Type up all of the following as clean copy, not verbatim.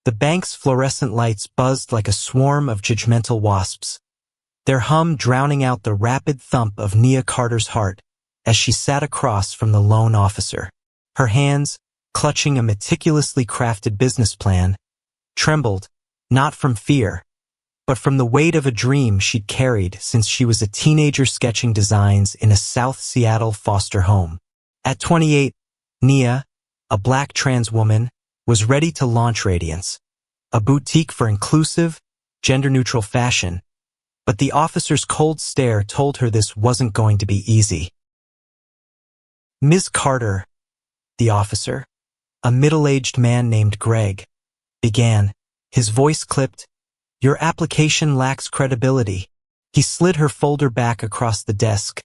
The bank's fluorescent lights buzzed like a swarm of judgmental wasps, their hum drowning out the rapid thump of Nia Carter's heart as she sat across from the loan officer. Her hands, clutching a meticulously crafted business plan, trembled, not from fear, but from the weight of a dream she'd carried since she was a teenager sketching designs in a South Seattle foster home. At 28, Nia, a black trans woman, was ready to launch Radiance, a boutique for inclusive, gender-neutral fashion, but the officer's cold stare told her this wasn't going to be easy. "Ms. Carter," the officer, a middle-aged man named Greg, began, his voice clipped, "Your application lacks credibility." He slid her folder back across the desk,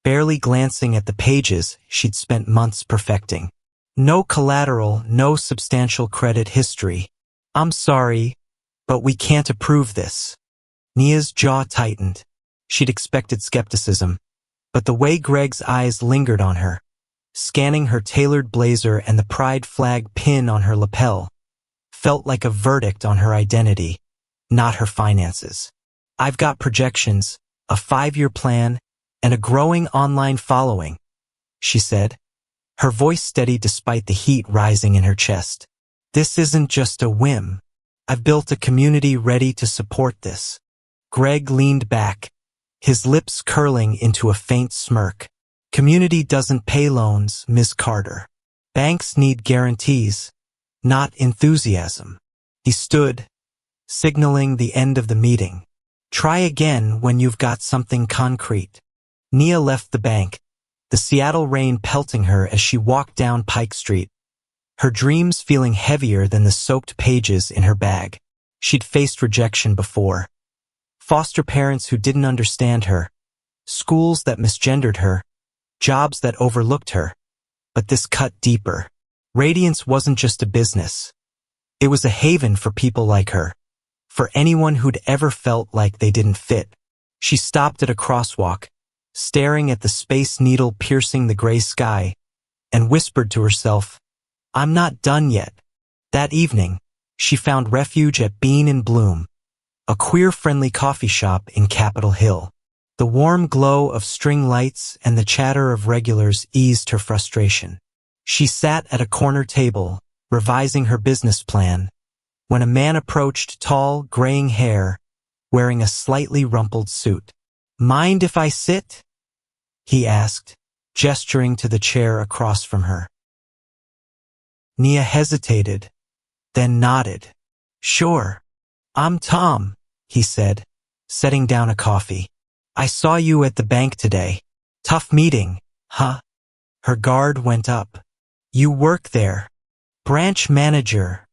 barely glancing at the pages she'd spent months perfecting. "No collateral, no substantial credit history. I'm sorry, but we can't approve this." Nia's jaw tightened. She'd expected skepticism, but the way Greg's eyes lingered on her, scanning her tailored blazer and the pride flag pin on her lapel, felt like a verdict on her identity, not her finances. "I've got projections, a 5-year plan, and a growing online following," she said, her voice steady despite the heat rising in her chest. "This isn't just a whim. I've built a community ready to support this." Greg leaned back, his lips curling into a faint smirk. "Community doesn't pay loans, Ms. Carter. Banks need guarantees, not enthusiasm." He stood, signaling the end of the meeting. "Try again when you've got something concrete." Nia left the bank, the Seattle rain pelting her as she walked down Pike Street, her dreams feeling heavier than the soaked pages in her bag. She'd faced rejection before. Foster parents who didn't understand her, schools that misgendered her, jobs that overlooked her, but this cut deeper. Radiance wasn't just a business. It was a haven for people like her, for anyone who'd ever felt like they didn't fit. She stopped at a crosswalk, staring at the Space Needle piercing the gray sky, and whispered to herself, "I'm not done yet." That evening, she found refuge at Bean and Bloom, a queer-friendly coffee shop in Capitol Hill. The warm glow of string lights and the chatter of regulars eased her frustration. She sat at a corner table, revising her business plan, when a man approached, tall, graying hair, wearing a slightly rumpled suit. "Mind if I sit?" he asked, gesturing to the chair across from her. Nia hesitated, then nodded. "Sure. I'm Tom," he said, setting down a coffee. "I saw you at the bank today. Tough meeting, huh?" Her guard went up. "You work there." "Branch manager,"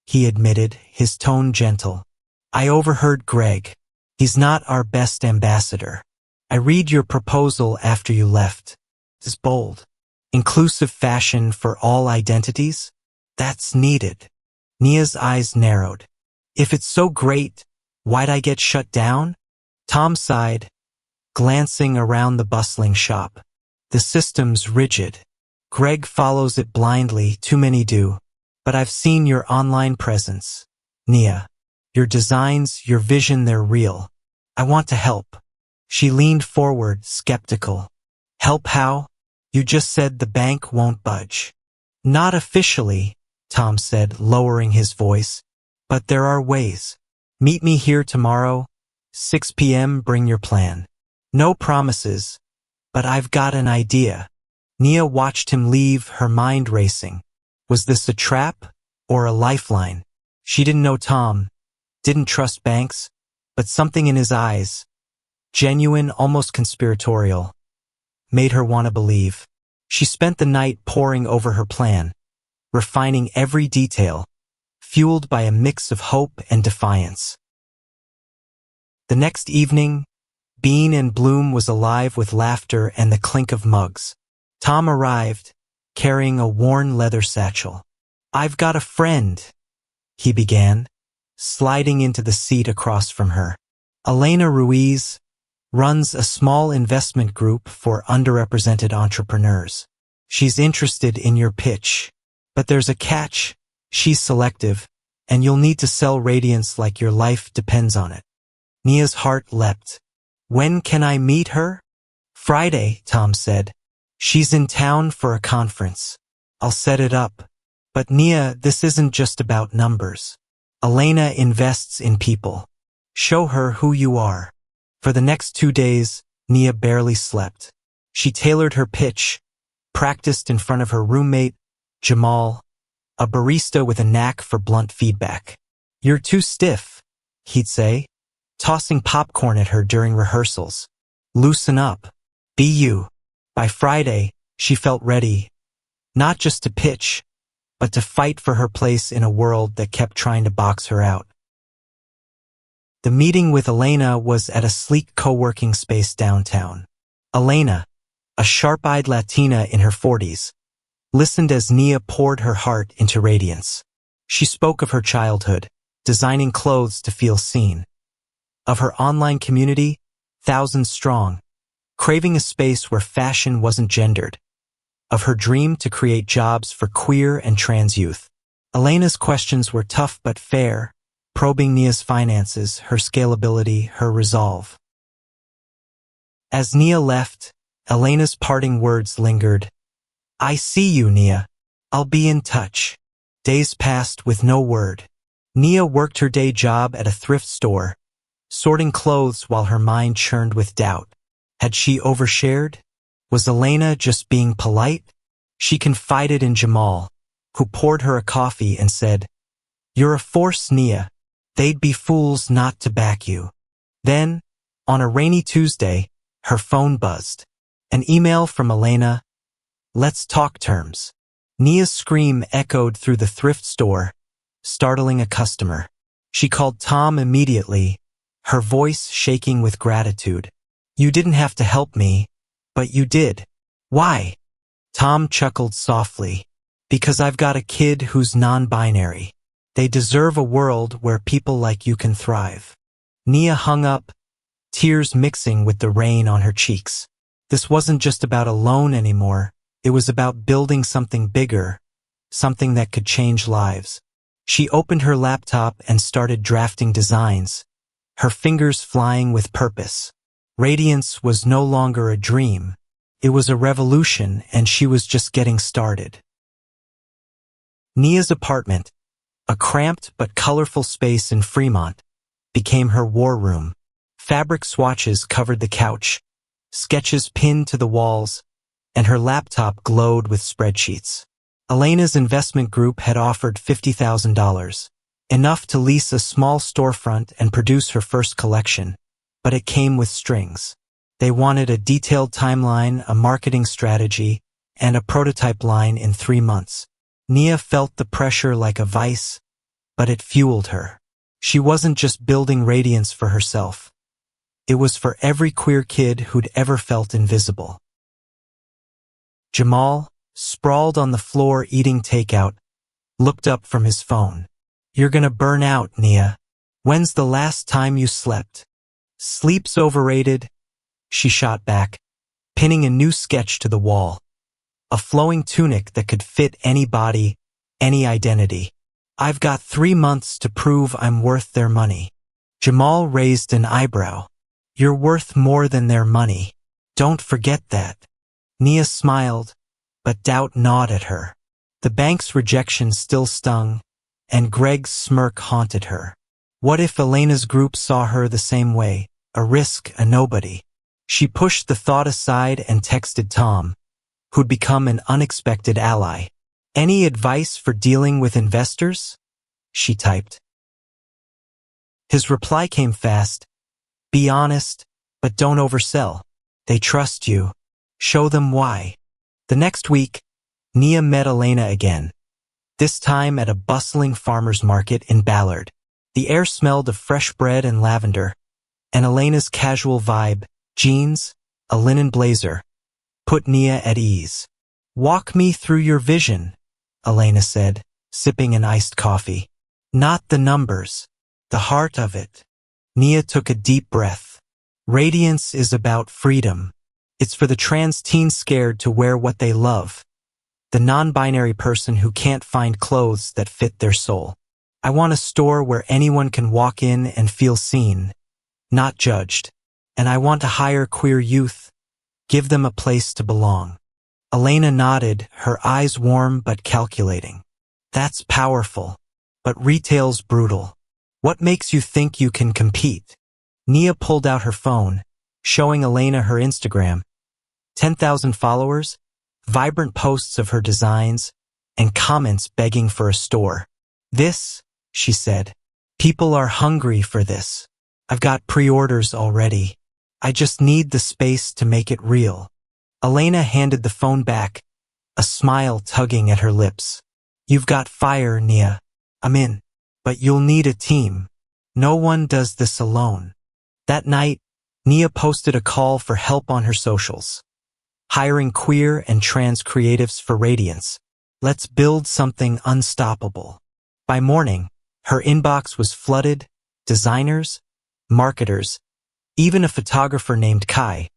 he admitted, his tone gentle. "I overheard Greg. He's not our best ambassador. I read your proposal after you left. It's bold. Inclusive fashion for all identities? That's needed." Nia's eyes narrowed. "If it's so great, why'd I get shut down?" Tom sighed, glancing around the bustling shop. "The system's rigid. Greg follows it blindly, too many do. But I've seen your online presence, Nia. Your designs, your vision, they're real. I want to help." She leaned forward, skeptical. "Help how? You just said the bank won't budge." "Not officially," Tom said, lowering his voice. "But there are ways. Meet me here tomorrow, 6 p.m., bring your plan. No promises, but I've got an idea." Nia watched him leave, her mind racing. Was this a trap or a lifeline? She didn't know Tom, didn't trust banks, but something in his eyes, genuine, almost conspiratorial, made her want to believe. She spent the night poring over her plan, refining every detail, fueled by a mix of hope and defiance. The next evening, Bean and Bloom was alive with laughter and the clink of mugs. Tom arrived, carrying a worn leather satchel. "I've got a friend," he began, sliding into the seat across from her. "Elena Ruiz runs a small investment group for underrepresented entrepreneurs. She's interested in your pitch. But there's a catch. She's selective, And you'll need to sell radiance like your life depends on it. Nia's heart leapt. When can I meet her? Friday, Tom said. She's in town for a conference. I'll set it up. But Nia, this isn't just about numbers. Elena invests in people. Show her who you are. For the next 2 days, Nia barely slept. She tailored her pitch, practiced in front of her roommate, Jamal, a barista with a knack for blunt feedback. You're too stiff, he'd say, tossing popcorn at her during rehearsals. Loosen up. Be you. By Friday, she felt ready, not just to pitch, but to fight for her place in a world that kept trying to box her out. The meeting with Elena was at a sleek co-working space downtown. Elena, a sharp-eyed Latina in her 40s, listened as Nia poured her heart into radiance. She spoke of her childhood, designing clothes to feel seen. Of her online community, thousands strong, craving a space where fashion wasn't gendered. Of her dream to create jobs for queer and trans youth. Elena's questions were tough but fair, probing Nia's finances, her scalability, her resolve. As Nia left, Elena's parting words lingered. I see you, Nia. I'll be in touch. Days passed with no word. Nia worked her day job at a thrift store, sorting clothes while her mind churned with doubt. Had she overshared? Was Elena just being polite? She confided in Jamal, who poured her a coffee and said, You're a force, Nia. They'd be fools not to back you. Then, on a rainy Tuesday, her phone buzzed. An email from Elena. Let's talk terms. Nia's scream echoed through the thrift store, startling a customer. She called Tom immediately, her voice shaking with gratitude. You didn't have to help me, but you did. Why? Tom chuckled softly. Because I've got a kid who's non-binary. They deserve a world where people like you can thrive. Nia hung up, tears mixing with the rain on her cheeks. This wasn't just about a loan anymore. It was about building something bigger, something that could change lives. She opened her laptop and started drafting designs, her fingers flying with purpose. Radiance was no longer a dream. It was a revolution, and she was just getting started. Nia's apartment, a cramped but colorful space in Fremont, became her war room. Fabric swatches covered the couch, sketches pinned to the walls, and her laptop glowed with spreadsheets. Elena's investment group had offered $50,000, enough to lease a small storefront and produce her first collection, but it came with strings. They wanted a detailed timeline, a marketing strategy, and a prototype line in 3 months. Nia felt the pressure like a vice, but it fueled her. She wasn't just building radiance for herself. It was for every queer kid who'd ever felt invisible. Jamal, sprawled on the floor eating takeout, looked up from his phone. You're gonna burn out, Nia. When's the last time you slept? Sleep's overrated, she shot back, pinning a new sketch to the wall. A flowing tunic that could fit any body, any identity. I've got 3 months to prove I'm worth their money. Jamal raised an eyebrow. You're worth more than their money. Don't forget that. Nia smiled, but doubt gnawed at her. The bank's rejection still stung, and Greg's smirk haunted her. What if Elena's group saw her the same way, a risk, a nobody? She pushed the thought aside and texted Tom, who'd become an unexpected ally. Any advice for dealing with investors? She typed. His reply came fast. Be honest, but don't oversell. They trust you. Show them why. The next week, Nia met Elena again, this time at a bustling farmer's market in Ballard. The air smelled of fresh bread and lavender, and Elena's casual vibe, jeans, a linen blazer, put Nia at ease. Walk me through your vision, Elena said, sipping an iced coffee. Not the numbers, the heart of it. Nia took a deep breath. Radiance is about freedom. It's for the trans teen scared to wear what they love, the non-binary person who can't find clothes that fit their soul. I want a store where anyone can walk in and feel seen, not judged. And I want to hire queer youth, give them a place to belong. Elena nodded, her eyes warm but calculating. That's powerful. But retail's brutal. What makes you think you can compete? Nia pulled out her phone, showing Elena her Instagram. 10,000 followers, vibrant posts of her designs, and comments begging for a store. This, she said. People are hungry for this. I've got pre-orders already. I just need the space to make it real. Elena handed the phone back, a smile tugging at her lips. You've got fire, Nia. I'm in. But you'll need a team. No one does this alone. That night, Nia posted a call for help on her socials. Hiring queer and trans creatives for Radiance. Let's build something unstoppable. By morning, her inbox was flooded, designers, marketers, even a photographer named Kai,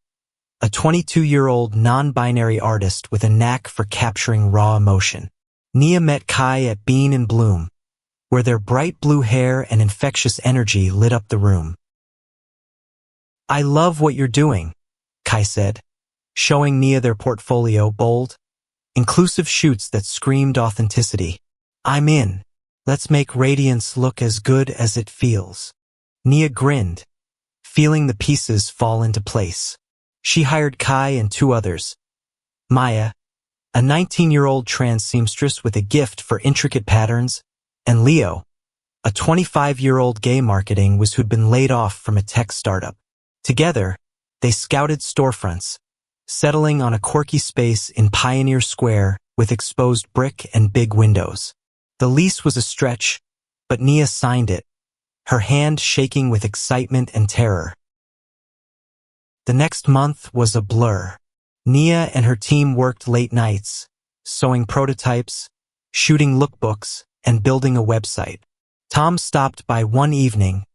a 22-year-old non-binary artist with a knack for capturing raw emotion. Nia met Kai at Bean and Bloom, where their bright blue hair and infectious energy lit up the room. I love what you're doing, Kai said, showing Nia their portfolio, bold, inclusive shoots that screamed authenticity. I'm in. Let's make Radiance look as good as it feels. Nia grinned, feeling the pieces fall into place. She hired Kai and 2 others. Maya, a 19-year-old trans seamstress with a gift for intricate patterns, and Leo, a 25-year-old gay marketing whiz who'd been laid off from a tech startup. Together, they scouted storefronts, settling on a quirky space in Pioneer Square with exposed brick and big windows. The lease was a stretch, but Nia signed it, her hand shaking with excitement and terror. The next month was a blur. Nia and her team worked late nights, sewing prototypes, shooting lookbooks, and building a website. Tom stopped by one evening,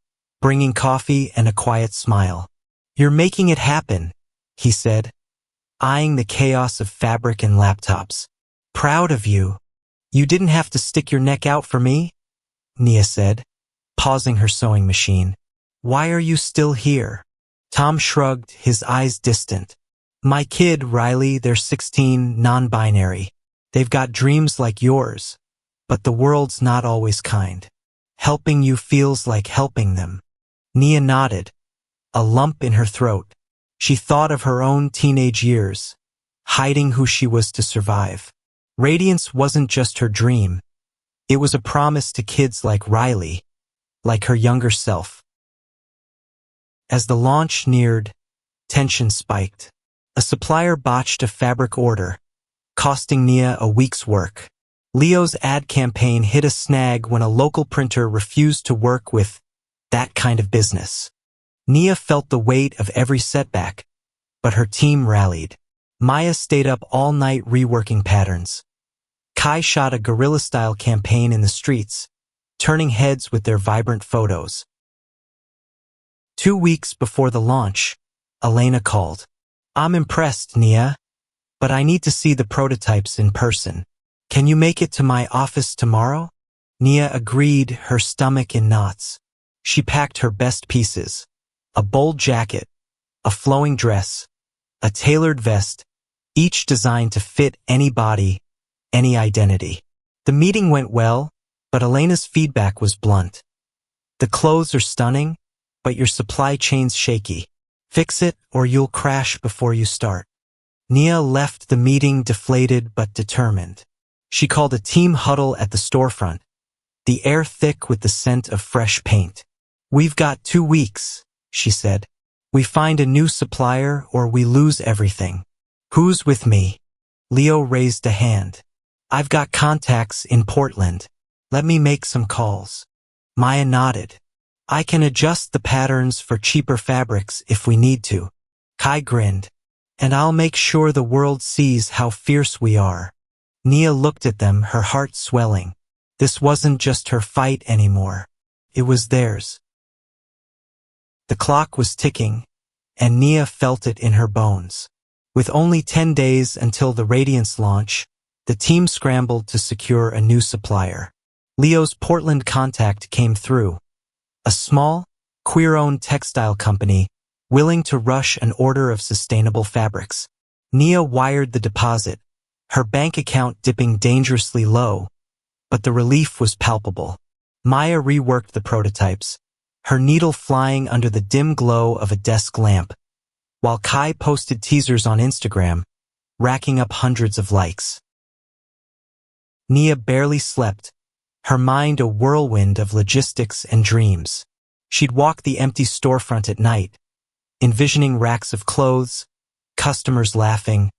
bringing coffee and a quiet smile. You're making it happen, he said, eyeing the chaos of fabric and laptops. Proud of you. You didn't have to stick your neck out for me, Nia said, pausing her sewing machine. Why are you still here? Tom shrugged, his eyes distant. My kid, Riley, they're 16, non-binary. They've got dreams like yours, but the world's not always kind. Helping you feels like helping them. Nia nodded, a lump in her throat. She thought of her own teenage years, hiding who she was to survive. Radiance wasn't just her dream. It was a promise to kids like Riley, like her younger self. As the launch neared, tension spiked. A supplier botched a fabric order, costing Nia a week's work. Leo's ad campaign hit a snag when a local printer refused to work with that kind of business. Nia felt the weight of every setback, but her team rallied. Maya stayed up all night reworking patterns. Kai shot a guerrilla-style campaign in the streets, turning heads with their vibrant photos. 2 weeks before the launch, Elena called. I'm impressed, Nia, but I need to see the prototypes in person. Can you make it to my office tomorrow? Nia agreed, her stomach in knots. She packed her best pieces, a bold jacket, a flowing dress, a tailored vest, each designed to fit any body, any identity. The meeting went well, but Elena's feedback was blunt. The clothes are stunning, but your supply chain's shaky. Fix it or you'll crash before you start. Nia left the meeting deflated but determined. She called a team huddle at the storefront, the air thick with the scent of fresh paint. We've got 2 weeks, she said. We find a new supplier or we lose everything. Who's with me? Leo raised a hand. I've got contacts in Portland. Let me make some calls. Maya nodded. I can adjust the patterns for cheaper fabrics if we need to. Kai grinned. And I'll make sure the world sees how fierce we are. Nia looked at them, her heart swelling. This wasn't just her fight anymore. It was theirs. The clock was ticking, and Nia felt it in her bones. With only 10 days until the Radiance launch, the team scrambled to secure a new supplier. Leo's Portland contact came through. A small, queer-owned textile company willing to rush an order of sustainable fabrics. Nia wired the deposit, her bank account dipping dangerously low, but the relief was palpable. Maya reworked the prototypes, her needle flying under the dim glow of a desk lamp, while Kai posted teasers on Instagram, racking up hundreds of likes. Nia barely slept, her mind a whirlwind of logistics and dreams. She'd walk the empty storefront at night, envisioning racks of clothes, customers laughing,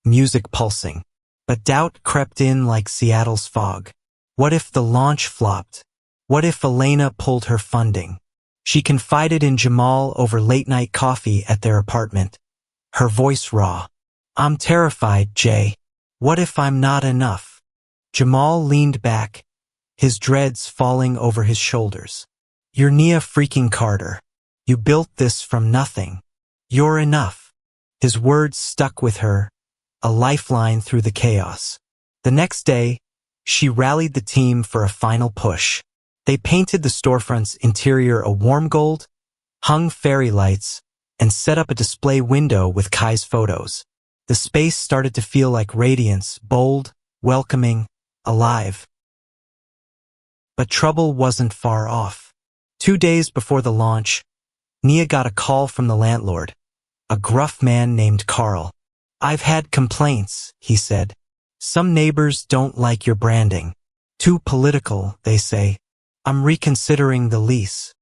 music pulsing. But doubt crept in like Seattle's fog. What if the launch flopped? What if Elena pulled her funding? She confided in Jamal over late-night coffee at their apartment, her voice raw. "I'm terrified, Jay. What if I'm not enough?" Jamal leaned back, his dreads falling over his shoulders. "You're Nia freaking Carter. You built this from nothing. You're enough." His words stuck with her, a lifeline through the chaos. The next day, she rallied the team for a final push. They painted the storefront's interior a warm gold, hung fairy lights, and set up a display window with Kai's photos. The space started to feel like radiance, bold, welcoming, alive. But trouble wasn't far off. 2 days before the launch, Nia got a call from the landlord, a gruff man named Carl. "I've had complaints," he said. "Some neighbors don't like your branding. Too political, they say. I'm reconsidering the lease."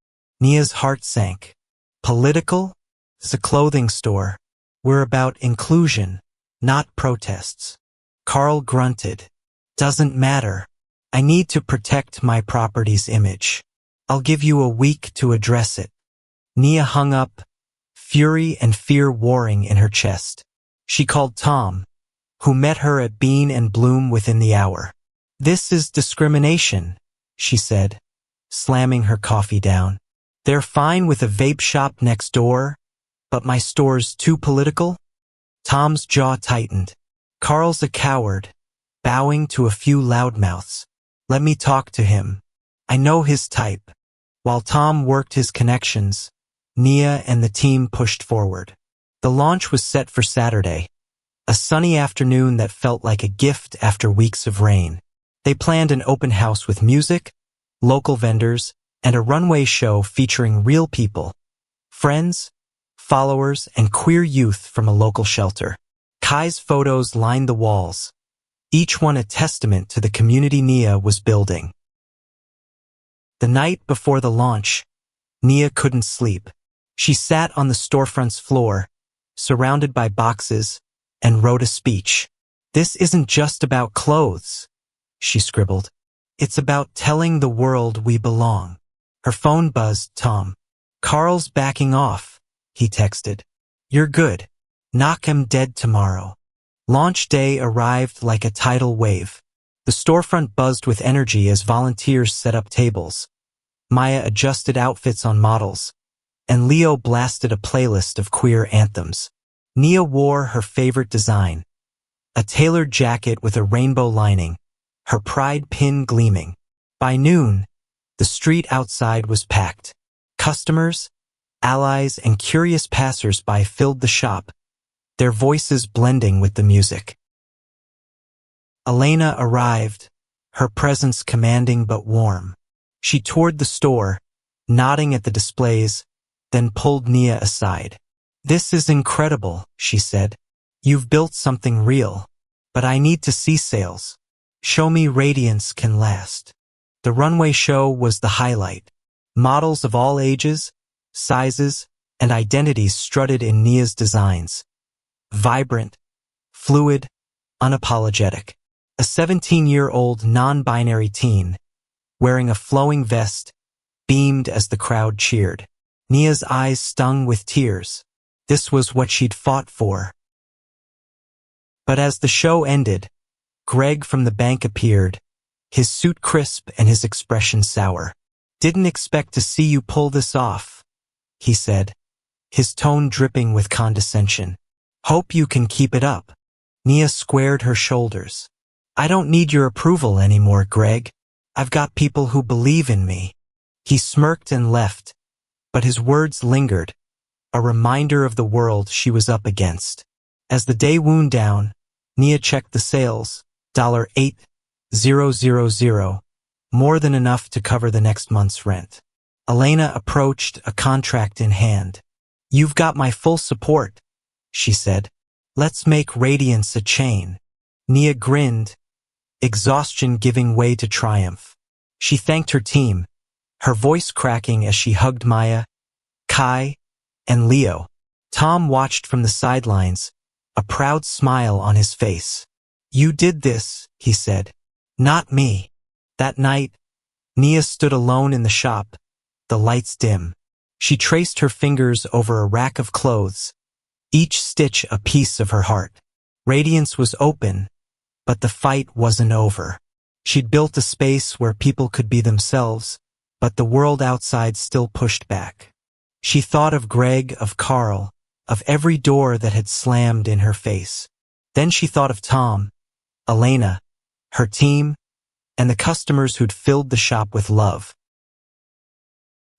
Nia's heart sank. "Political? It's a clothing store. We're about inclusion, not protests." Carl grunted. "Doesn't matter. I need to protect my property's image. I'll give you a week to address it." Nia hung up, fury and fear warring in her chest. She called Tom, who met her at Bean and Bloom within the hour. "This is discrimination," she said, slamming her coffee down. "They're fine with a vape shop next door, but my store's too political?" Tom's jaw tightened. "Carl's a coward, bowing to a few loudmouths. Let me talk to him. I know his type." While Tom worked his connections, Nia and the team pushed forward. The launch was set for Saturday, a sunny afternoon that felt like a gift after weeks of rain. They planned an open house with music, local vendors, and a runway show featuring real people, friends, followers, and queer youth from a local shelter. Kai's photos lined the walls, each one a testament to the community Nia was building. The night before the launch, Nia couldn't sleep. She sat on the storefront's floor, surrounded by boxes, and wrote a speech. "This isn't just about clothes," she scribbled. "It's about telling the world we belong." Her phone buzzed. Tom. "Carl's backing off," he texted. "You're good. Knock him dead tomorrow." Launch day arrived like a tidal wave. The storefront buzzed with energy as volunteers set up tables. Maya adjusted outfits on models, and Leo blasted a playlist of queer anthems. Nia wore her favorite design, a tailored jacket with a rainbow lining, her pride pin gleaming. By noon, the street outside was packed. Customers, allies, and curious passers-by filled the shop, their voices blending with the music. Elena arrived, her presence commanding but warm. She toured the store, nodding at the displays, then pulled Nia aside. "This is incredible," she said. "You've built something real, but I need to see sales. Show me radiance can last." The runway show was the highlight. Models of all ages, sizes, and identities strutted in Nia's designs. Vibrant, fluid, unapologetic. A 17-year-old non-binary teen, wearing a flowing vest, beamed as the crowd cheered. Nia's eyes stung with tears. This was what she'd fought for. But as the show ended, Greg from the bank appeared, his suit crisp and his expression sour. "Didn't expect to see you pull this off," he said, his tone dripping with condescension. "Hope you can keep it up." Nia squared her shoulders. "I don't need your approval anymore, Greg. I've got people who believe in me." He smirked and left, but his words lingered, a reminder of the world she was up against. As the day wound down, Nia checked the sales, $8,000, more than enough to cover the next month's rent. Elena approached, a contract in hand. "You've got my full support," she said. "Let's make Radiance a chain." Nia grinned, exhaustion giving way to triumph. She thanked her team, her voice cracking as she hugged Maya, Kai, and Leo. Tom watched from the sidelines, a proud smile on his face. "You did this," he said. "Not me." That night, Nia stood alone in the shop, the lights dim. She traced her fingers over a rack of clothes, each stitch a piece of her heart. Radiance was open, but the fight wasn't over. She'd built a space where people could be themselves, but the world outside still pushed back. She thought of Greg, of Carl, of every door that had slammed in her face. Then she thought of Tom, Elena, her team, and the customers who'd filled the shop with love.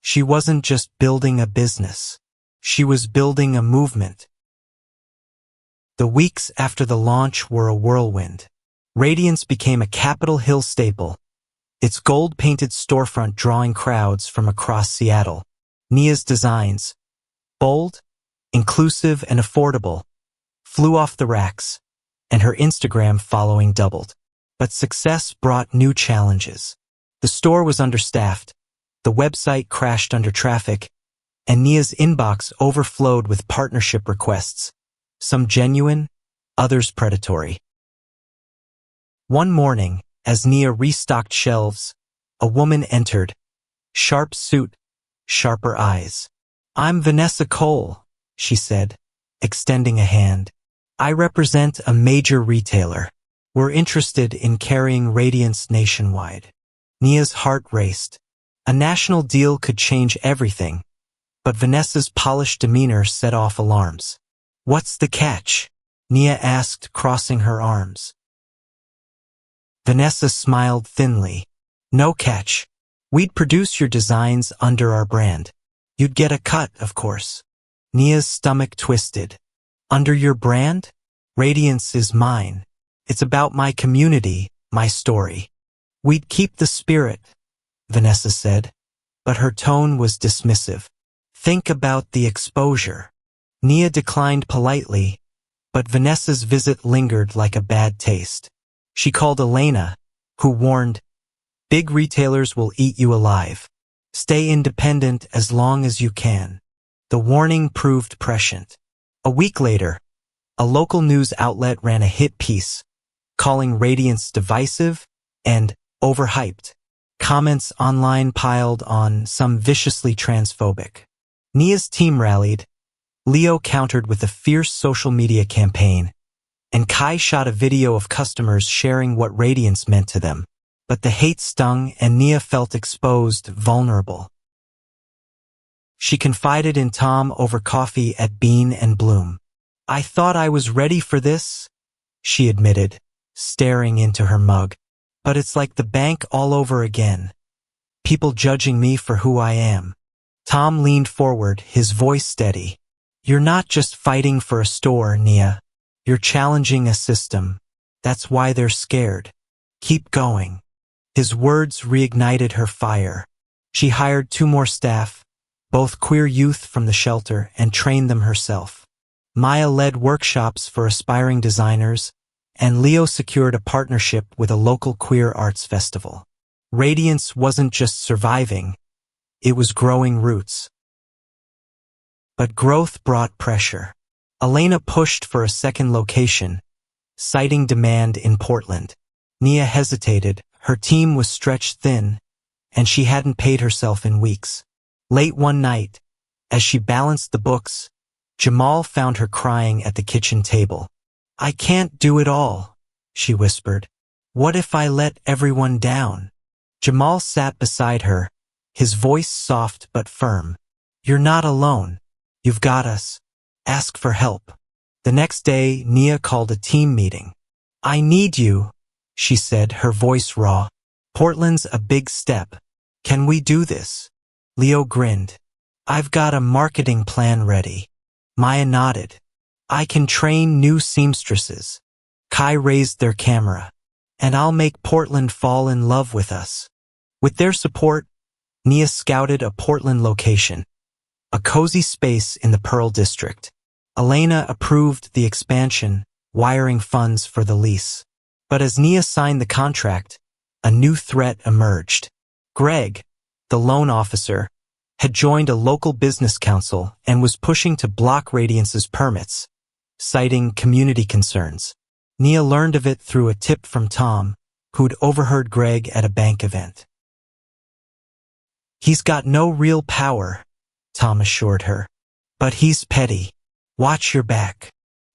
She wasn't just building a business. She was building a movement. The weeks after the launch were a whirlwind. Radiance became a Capitol Hill staple, its gold-painted storefront drawing crowds from across Seattle. Nia's designs, bold, inclusive, and affordable, flew off the racks, and her Instagram following doubled. But success brought new challenges. The store was understaffed, the website crashed under traffic, and Nia's inbox overflowed with partnership requests, some genuine, others predatory. One morning, as Nia restocked shelves, a woman entered, sharp suit, sharper eyes. "I'm Vanessa Cole," she said, extending a hand. "I represent a major retailer. We're interested in carrying Radiance nationwide." Nia's heart raced. A national deal could change everything, but Vanessa's polished demeanor set off alarms. "What's the catch?" Nia asked, crossing her arms. Vanessa smiled thinly. "No catch. We'd produce your designs under our brand. You'd get a cut, of course." Nia's stomach twisted. "Under your brand? Radiance is mine. It's about my community, my story." "We'd keep the spirit," Vanessa said, but her tone was dismissive. "Think about the exposure." Nia declined politely, but Vanessa's visit lingered like a bad taste. She called Elena, who warned, "Big retailers will eat you alive. Stay independent as long as you can." The warning proved prescient. A week later, a local news outlet ran a hit piece, calling Radiance divisive and overhyped. Comments online piled on, some viciously transphobic. Nia's team rallied, Leo countered with a fierce social media campaign, and Kai shot a video of customers sharing what Radiance meant to them. But the hate stung and Nia felt exposed, vulnerable. She confided in Tom over coffee at Bean and Bloom. "I thought I was ready for this," she admitted, staring into her mug. "But it's like the bank all over again. People judging me for who I am." Tom leaned forward, his voice steady. "You're not just fighting for a store, Nia. You're challenging a system. That's why they're scared. Keep going." His words reignited her fire. She hired 2 more staff, both queer youth from the shelter, and trained them herself. Maya led workshops for aspiring designers, and Leo secured a partnership with a local queer arts festival. Radiance wasn't just surviving, it was growing roots. But growth brought pressure. Elena pushed for a second location, citing demand in Portland. Nia hesitated, her team was stretched thin, and she hadn't paid herself in weeks. Late one night, as she balanced the books, Jamal found her crying at the kitchen table. "I can't do it all," she whispered. "What if I let everyone down?" Jamal sat beside her, his voice soft but firm. "You're not alone. You've got us. Ask for help." The next day, Nia called a team meeting. "I need you," she said, her voice raw. Portland's a big step. Can we do this? Leo grinned. I've got a marketing plan ready. Maya nodded. I can train new seamstresses. Kai raised their camera. And I'll make Portland fall in love with us. With their support, Nia scouted a Portland location, a cozy space in the Pearl District. Elena approved the expansion, wiring funds for the lease. But as Nia signed the contract, a new threat emerged. Greg, the loan officer, had joined a local business council and was pushing to block Radiance's permits, citing community concerns. Nia learned of it through a tip from Tom, who'd overheard Greg at a bank event. He's got no real power, Tom assured her. But he's petty. Watch your back.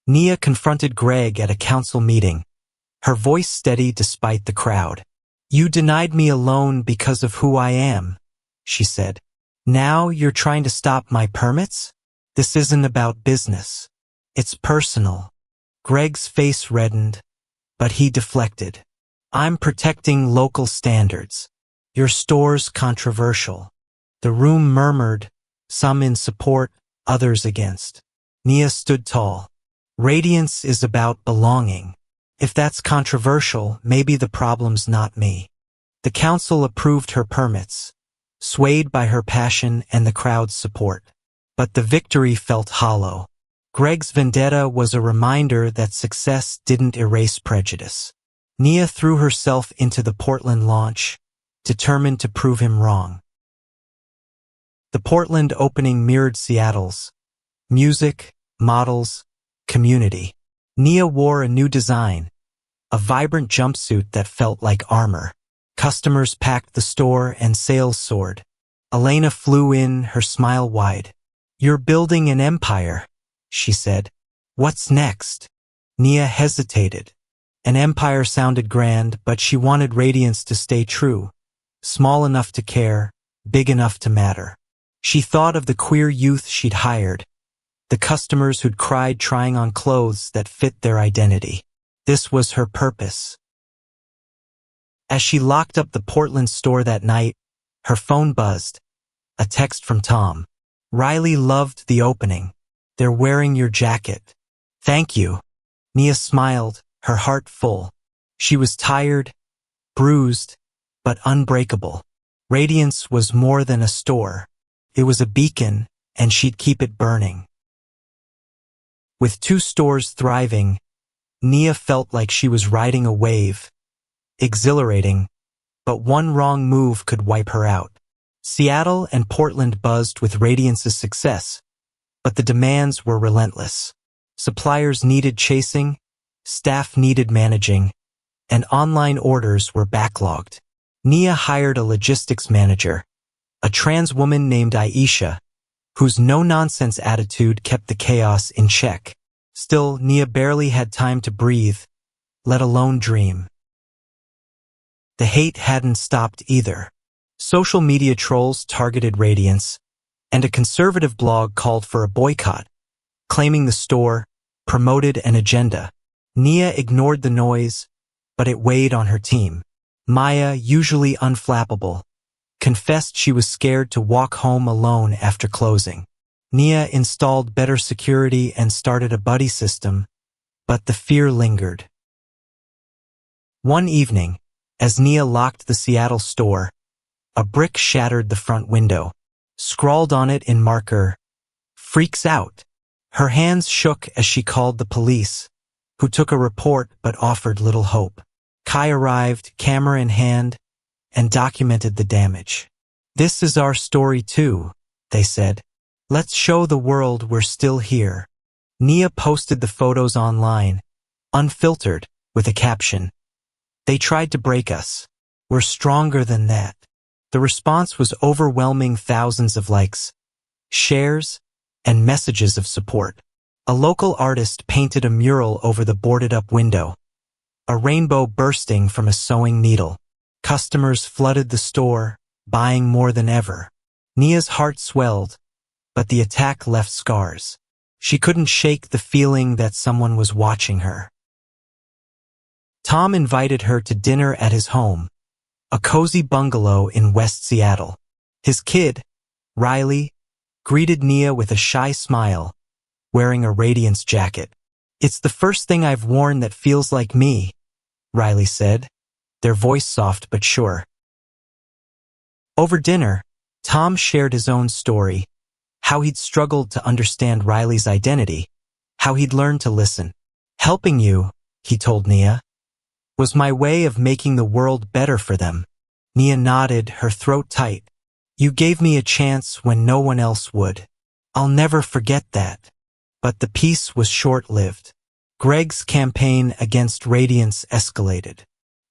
Nia confronted Greg at a council meeting, her voice steady despite the crowd. You denied me a loan because of who I am, she said. Now you're trying to stop my permits? This isn't about business. It's personal. Greg's face reddened, but he deflected. I'm protecting local standards. Your store's controversial. The room murmured, some in support, others against. Nia stood tall. Radiance is about belonging. If that's controversial, maybe the problem's not me. The council approved her permits, swayed by her passion and the crowd's support. But the victory felt hollow. Greg's vendetta was a reminder that success didn't erase prejudice. Nia threw herself into the Portland launch, determined to prove him wrong. The Portland opening mirrored Seattle's. Music, models, community. Nia wore a new design, a vibrant jumpsuit that felt like armor. Customers packed the store and sales soared. Elena flew in, her smile wide. You're building an empire, she said. What's next? Nia hesitated. An empire sounded grand, but she wanted Radiance to stay true. Small enough to care, big enough to matter. She thought of the queer youth she'd hired, the customers who'd cried trying on clothes that fit their identity. This was her purpose. As she locked up the Portland store that night, her phone buzzed. A text from Tom. Riley loved the opening. They're wearing your jacket. Thank you. Nia smiled, her heart full. She was tired, bruised, but unbreakable. Radiance was more than a store. It was a beacon, and she'd keep it burning. With 2 stores thriving, Nia felt like she was riding a wave. Exhilarating, but one wrong move could wipe her out. Seattle and Portland buzzed with Radiance's success, but the demands were relentless. Suppliers needed chasing, staff needed managing, and online orders were backlogged. Nia hired a logistics manager, a trans woman named Aisha, whose no-nonsense attitude kept the chaos in check. Still, Nia barely had time to breathe, let alone dream. The hate hadn't stopped either. Social media trolls targeted Radiance, and a conservative blog called for a boycott, claiming the store promoted an agenda. Nia ignored the noise, but it weighed on her team. Maya, usually unflappable, confessed she was scared to walk home alone after closing. Nia installed better security and started a buddy system, but the fear lingered. One evening, as Nia locked the Seattle store, a brick shattered the front window. Scrawled on it in marker, "Freaks out." Her hands shook as she called the police, who took a report but offered little hope. Kai arrived, camera in hand, and documented the damage. "This is our story too," they said. "Let's show the world we're still here." Nia posted the photos online, unfiltered, with a caption. "They tried to break us. We're stronger than that." The response was overwhelming, thousands of likes, shares, and messages of support. A local artist painted a mural over the boarded-up window, a rainbow bursting from a sewing needle. Customers flooded the store, buying more than ever. Nia's heart swelled, but the attack left scars. She couldn't shake the feeling that someone was watching her. Tom invited her to dinner at his home, a cozy bungalow in West Seattle. His kid, Riley, greeted Nia with a shy smile, wearing a Radiance jacket. "It's the first thing I've worn that feels like me," Riley said, their voice soft but sure. Over dinner, Tom shared his own story, how he'd struggled to understand Riley's identity, how he'd learned to listen. "Helping you," he told Nia, "was my way of making the world better for them." Nia nodded, her throat tight. "You gave me a chance when no one else would. I'll never forget that." But the peace was short-lived. Greg's campaign against Radiance escalated.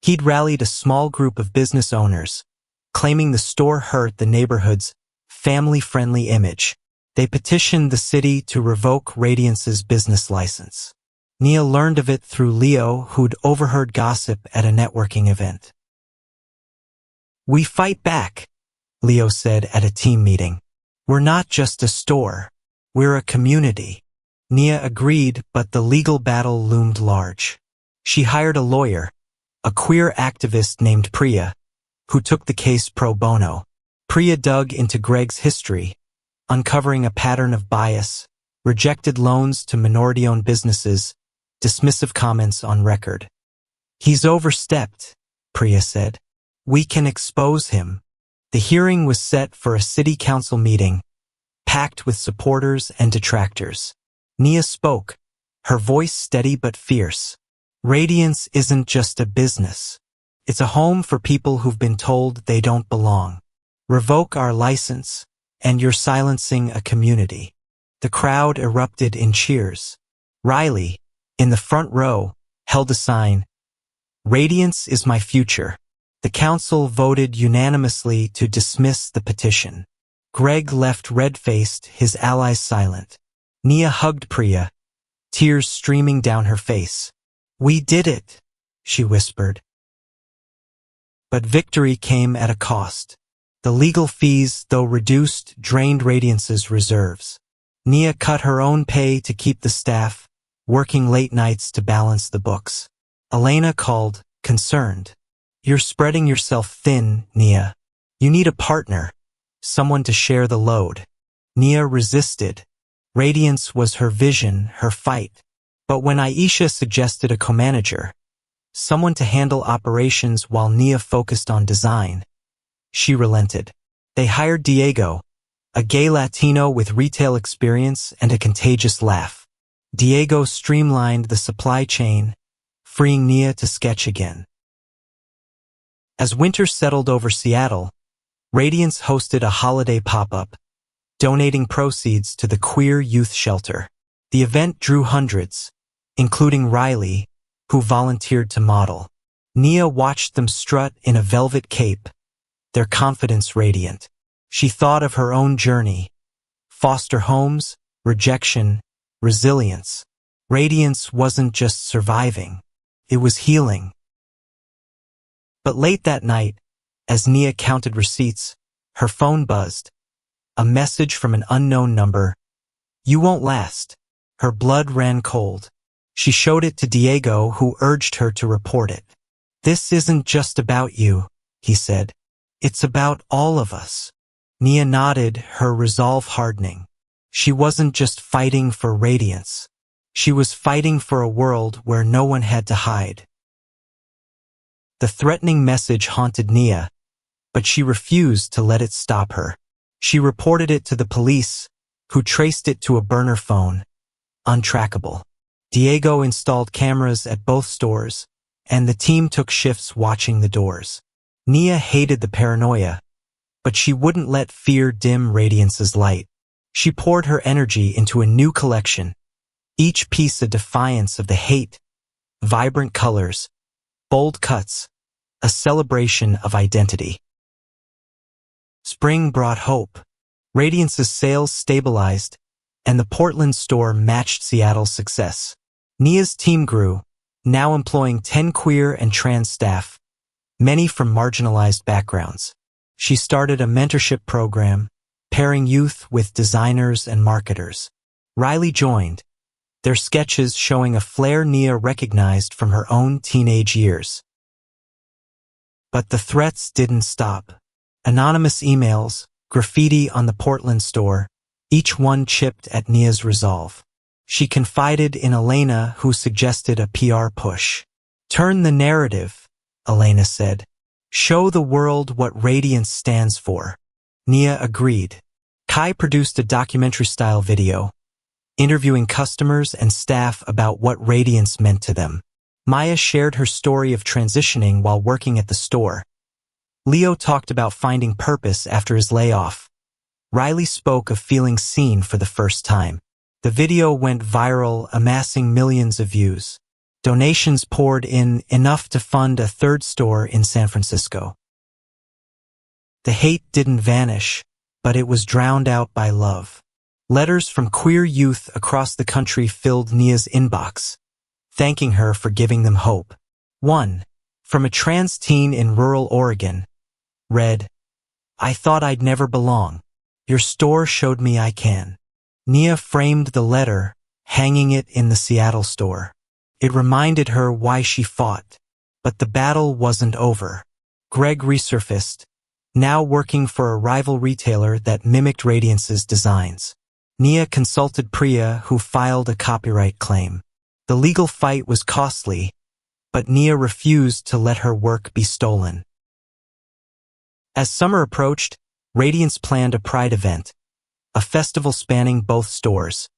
He'd rallied a small group of business owners, claiming the store hurt the neighborhood's family-friendly image. They petitioned the city to revoke Radiance's business license. Nia learned of it through Leo, who'd overheard gossip at a networking event. "We fight back," Leo said at a team meeting. "We're not just a store. We're a community." Nia agreed, but the legal battle loomed large. She hired a lawyer, a queer activist named Priya, who took the case pro bono. Priya dug into Greg's history, uncovering a pattern of bias, rejected loans to minority-owned businesses, dismissive comments on record. "He's overstepped," Priya said. "We can expose him." The hearing was set for a city council meeting, packed with supporters and detractors. Nia spoke, her voice steady but fierce. "Radiance isn't just a business. It's a home for people who've been told they don't belong. Revoke our license, and you're silencing a community." The crowd erupted in cheers. Riley, in the front row, held a sign, "Radiance is my future." The council voted unanimously to dismiss the petition. Greg left red-faced, his allies silent. Nia hugged Priya, tears streaming down her face. "We did it," she whispered. But victory came at a cost. The legal fees, though reduced, drained Radiance's reserves. Nia cut her own pay to keep the staff, working late nights to balance the books. Elena called, concerned. "You're spreading yourself thin, Nia. You need a partner, someone to share the load." Nia resisted. Radiance was her vision, her fight. But when Aisha suggested a co-manager, someone to handle operations while Nia focused on design, she relented. They hired Diego, a gay Latino with retail experience and a contagious laugh. Diego streamlined the supply chain, freeing Nia to sketch again. As winter settled over Seattle, Radiance hosted a holiday pop-up, donating proceeds to the queer youth shelter. The event drew hundreds, including Riley, who volunteered to model. Nia watched them strut in a velvet cape, their confidence radiant. She thought of her own journey: foster homes, rejection, resilience. Radiance wasn't just surviving, it was healing. But late that night, as Nia counted receipts, her phone buzzed. A message from an unknown number. "You won't last." Her blood ran cold. She showed it to Diego, who urged her to report it. "This isn't just about you," he said. "It's about all of us." Nia nodded, her resolve hardening. She wasn't just fighting for Radiance. She was fighting for a world where no one had to hide. The threatening message haunted Nia, but she refused to let it stop her. She reported it to the police, who traced it to a burner phone, untrackable. Diego installed cameras at both stores, and the team took shifts watching the doors. Nia hated the paranoia, but she wouldn't let fear dim Radiance's light. She poured her energy into a new collection, each piece a defiance of the hate, vibrant colors, bold cuts, a celebration of identity. Spring brought hope. Radiance's sales stabilized, and the Portland store matched Seattle's success. Nia's team grew, now employing 10 queer and trans staff, many from marginalized backgrounds. She started a mentorship program, pairing youth with designers and marketers. Riley joined, their sketches showing a flair Nia recognized from her own teenage years. But the threats didn't stop. Anonymous emails, graffiti on the Portland store, each one chipped at Nia's resolve. She confided in Elena, who suggested a PR push. "Turn the narrative," Elena said. "Show the world what Radiance stands for." Nia agreed. Kai produced a documentary-style video, interviewing customers and staff about what Radiance meant to them. Maya shared her story of transitioning while working at the store. Leo talked about finding purpose after his layoff. Riley spoke of feeling seen for the first time. The video went viral, amassing millions of views. Donations poured in, enough to fund a third store in San Francisco. The hate didn't vanish, but it was drowned out by love. Letters from queer youth across the country filled Nia's inbox, thanking her for giving them hope. One, from a trans teen in rural Oregon, read, "I thought I'd never belong. Your store showed me I can." Nia framed the letter, hanging it in the Seattle store. It reminded her why she fought. But the battle wasn't over. Greg resurfaced, now working for a rival retailer that mimicked Radiance's designs. Nia consulted Priya, who filed a copyright claim. The legal fight was costly, but Nia refused to let her work be stolen. As summer approached, Radiance planned a Pride event, a festival spanning both stores,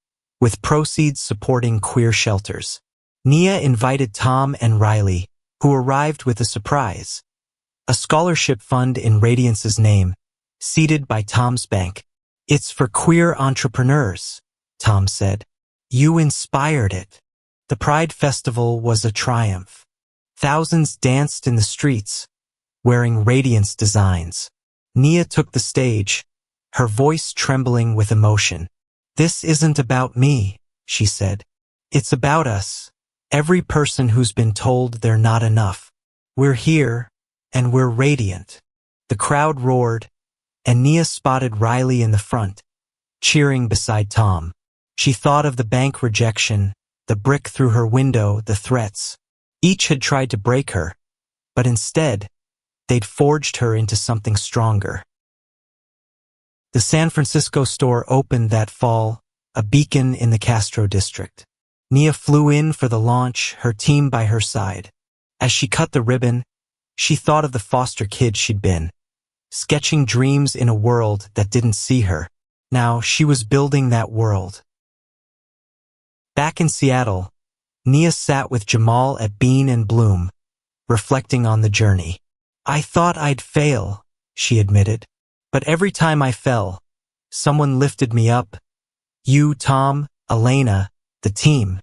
with proceeds supporting queer shelters. Nia invited Tom and Riley, who arrived with a surprise. A scholarship fund in Radiance's name, seeded by Tom's bank. "It's for queer entrepreneurs," Tom said. "You inspired it." The Pride Festival was a triumph. Thousands danced in the streets, wearing Radiance designs. Nia took the stage, her voice trembling with emotion. "This isn't about me," she said. "It's about us, every person who's been told they're not enough. We're here, and we're radiant." The crowd roared, and Nia spotted Riley in the front, cheering beside Tom. She thought of the bank rejection, the brick through her window, the threats. Each had tried to break her, but instead, they'd forged her into something stronger. The San Francisco store opened that fall, a beacon in the Castro district. Nia flew in for the launch, her team by her side. As she cut the ribbon, she thought of the foster kid she'd been, sketching dreams in a world that didn't see her. Now she was building that world. Back in Seattle, Nia sat with Jamal at Bean and Bloom, reflecting on the journey. "I thought I'd fail," she admitted. "But every time I fell, someone lifted me up. You, Tom, Elena, the team."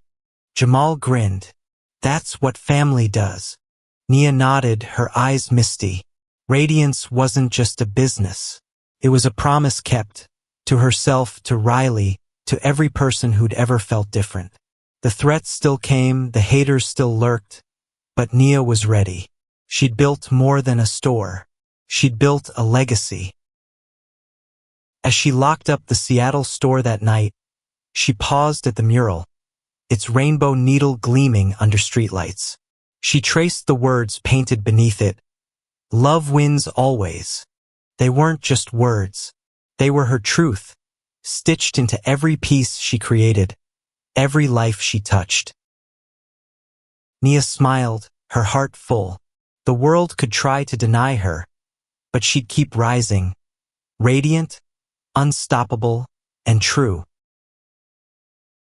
Jamal grinned. "That's what family does." Nia nodded, her eyes misty. Radiance wasn't just a business. It was a promise kept, to herself, to Riley, to every person who'd ever felt different. The threats still came, the haters still lurked, but Nia was ready. She'd built more than a store. She'd built a legacy. As she locked up the Seattle store that night, she paused at the mural, its rainbow needle gleaming under streetlights. She traced the words painted beneath it. "Love wins always." They weren't just words. They were her truth, stitched into every piece she created, every life she touched. Nia smiled, her heart full. The world could try to deny her, but she'd keep rising, radiant, unstoppable, and true.